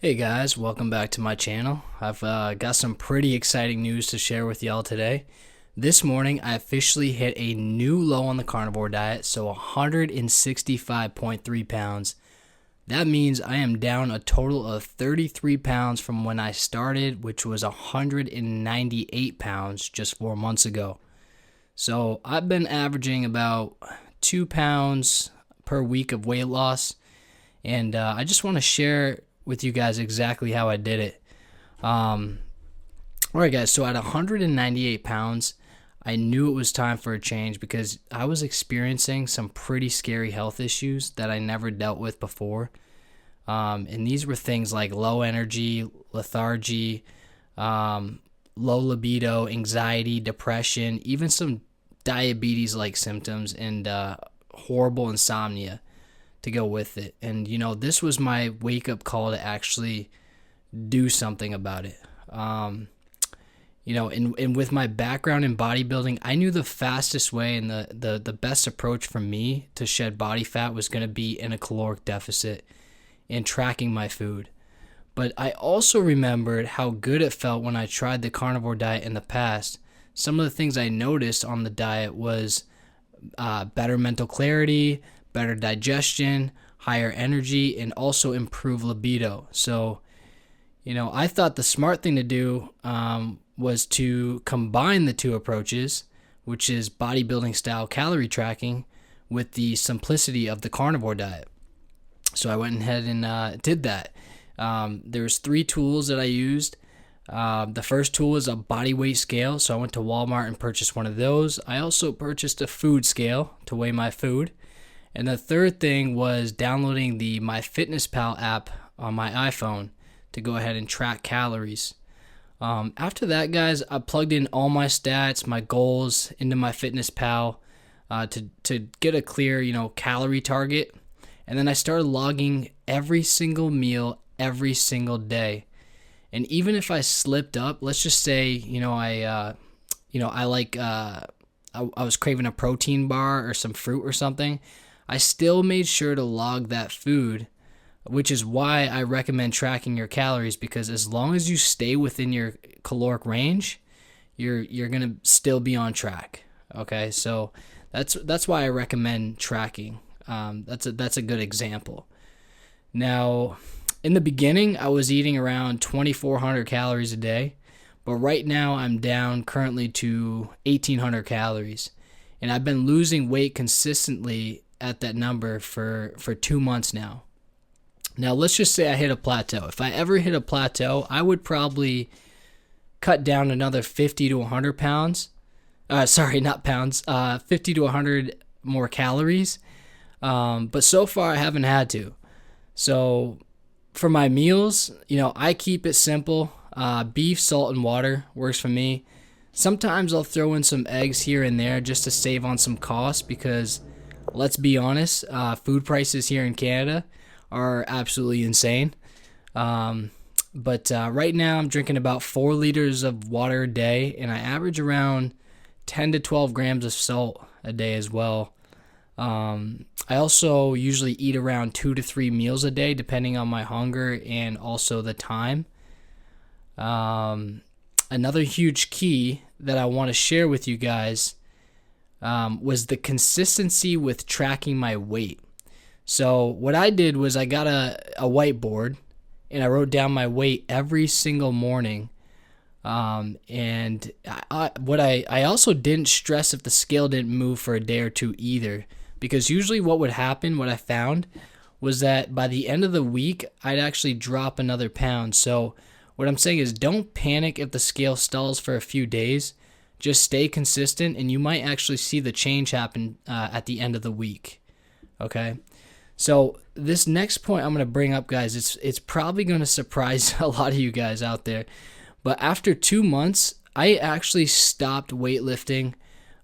Hey guys, welcome back to my channel. I've got some pretty exciting news to share with y'all today. This morning I officially hit a new low on the carnivore diet, so 165.3 pounds. That means I am down a total of 33 pounds from when I started, which was 198 pounds just 4 months ago. So I've been averaging about 2 pounds per week of weight loss, and I just want to share with you guys exactly how I did it. All right, guys. So at 198 pounds, I knew it was time for a change because I was experiencing some pretty scary health issues that I never dealt with before. And these were things like low energy, lethargy, low libido, anxiety, depression, even some diabetes-like symptoms, and horrible insomnia to go with it. And this was my wake-up call to actually do something about it. And with my background in bodybuilding, I knew the fastest way and the best approach for me to shed body fat was going to be in a caloric deficit and tracking my food. But I also remembered how good it felt when I tried the carnivore diet in the past. Some of the things I noticed on the diet was better mental clarity, better digestion, higher energy, and also improved libido. So, I thought the smart thing to do was to combine the two approaches, which is bodybuilding style calorie tracking, with the simplicity of the carnivore diet. So I went ahead and did that. There's 3 tools that I used. The first tool is a body weight scale. So I went to Walmart and purchased one of those. I also purchased a food scale to weigh my food. And the third thing was downloading the MyFitnessPal app on my iPhone to go ahead and track calories. After that, guys, I plugged in all my stats, my goals into MyFitnessPal to get a clear, calorie target. And then I started logging every single meal every single day. And even if I slipped up, let's just say, I was craving a protein bar or some fruit or something, I still made sure to log that food, which is why I recommend tracking your calories, because as long as you stay within your caloric range, you're going to still be on track. Okay? So that's why I recommend tracking. That's a good example. Now, in the beginning, I was eating around 2,400 calories a day, but right now I'm down currently to 1,800 calories, and I've been losing weight consistently at that number for 2 months now. Now, let's just say I hit a plateau. If I ever hit a plateau, I would probably cut down another 50 to 100 pounds. Not pounds. 50 to 100 more calories. But so far, I haven't had to. So for my meals, I keep it simple. Beef, salt, and water works for me. Sometimes I'll throw in some eggs here and there just to save on some costs, because let's be honest, food prices here in Canada are absolutely insane. But right now I'm drinking about 4 liters of water a day, and I average around 10 to 12 grams of salt a day as well. I also usually eat around 2 to 3 meals a day, depending on my hunger and also the time. Another huge key that I want to share with you guys was the consistency with tracking my weight. So what I did was I got a whiteboard, and I wrote down my weight every single morning. And I also didn't stress if the scale didn't move for a day or two either, because usually what would happen, what I found, was that by the end of the week, I'd actually drop another pound. So what I'm saying is, don't panic if the scale stalls for a few days. Just stay consistent, and you might actually see the change happen at the end of the week. Okay? So this next point I'm going to bring up, guys, it's probably going to surprise a lot of you guys out there. But after 2 months, I actually stopped weightlifting.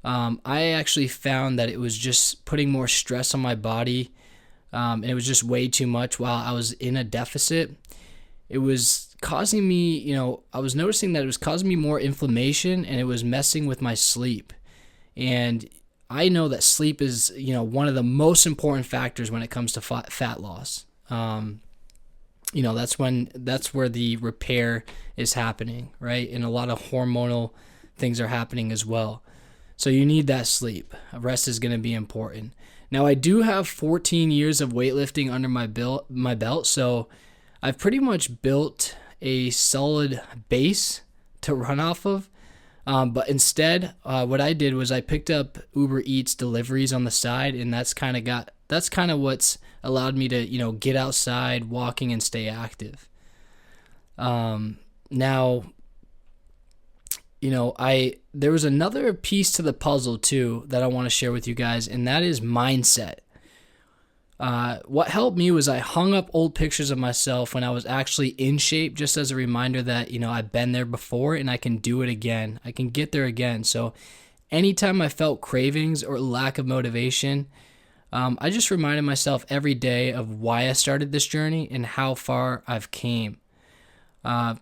I actually found that it was just putting more stress on my body, and it was just way too much while I was in a deficit. It was causing me, I was noticing that it was causing me more inflammation, and it was messing with my sleep. And I know that sleep is, one of the most important factors when it comes to fat loss. that's where the repair is happening, right? And a lot of hormonal things are happening as well. So you need that sleep. Rest is going to be important. Now, I do have 14 years of weightlifting under my belt, so I've pretty much built a solid base to run off of. But instead, what I did was I picked up Uber Eats deliveries on the side, and that's kind of what's allowed me to, get outside, walking, and stay active. Now, there was another piece to the puzzle too that I want to share with you guys, and that is mindset. What helped me was I hung up old pictures of myself when I was actually in shape, just as a reminder that, I've been there before and I can do it again. I can get there again. So anytime I felt cravings or lack of motivation, I just reminded myself every day of why I started this journey and how far I've came.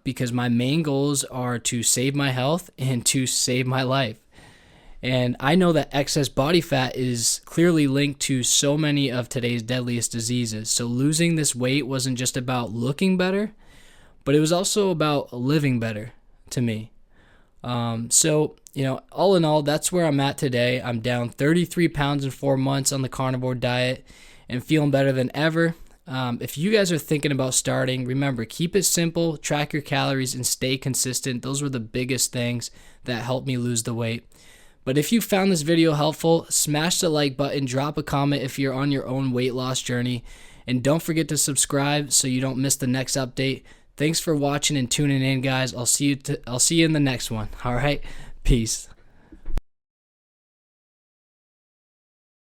Because my main goals are to save my health and to save my life. And I know that excess body fat is clearly linked to so many of today's deadliest diseases. So losing this weight wasn't just about looking better, but it was also about living better to me. So, all in all, that's where I'm at today. I'm down 33 pounds in 4 months on the carnivore diet and feeling better than ever. If you guys are thinking about starting, remember, keep it simple, track your calories, and stay consistent. Those were the biggest things that helped me lose the weight. But if you found this video helpful, smash the like button, drop a comment if you're on your own weight loss journey, and don't forget to subscribe so you don't miss the next update. Thanks for watching and tuning in, guys. I'll see you in the next one. All right, peace.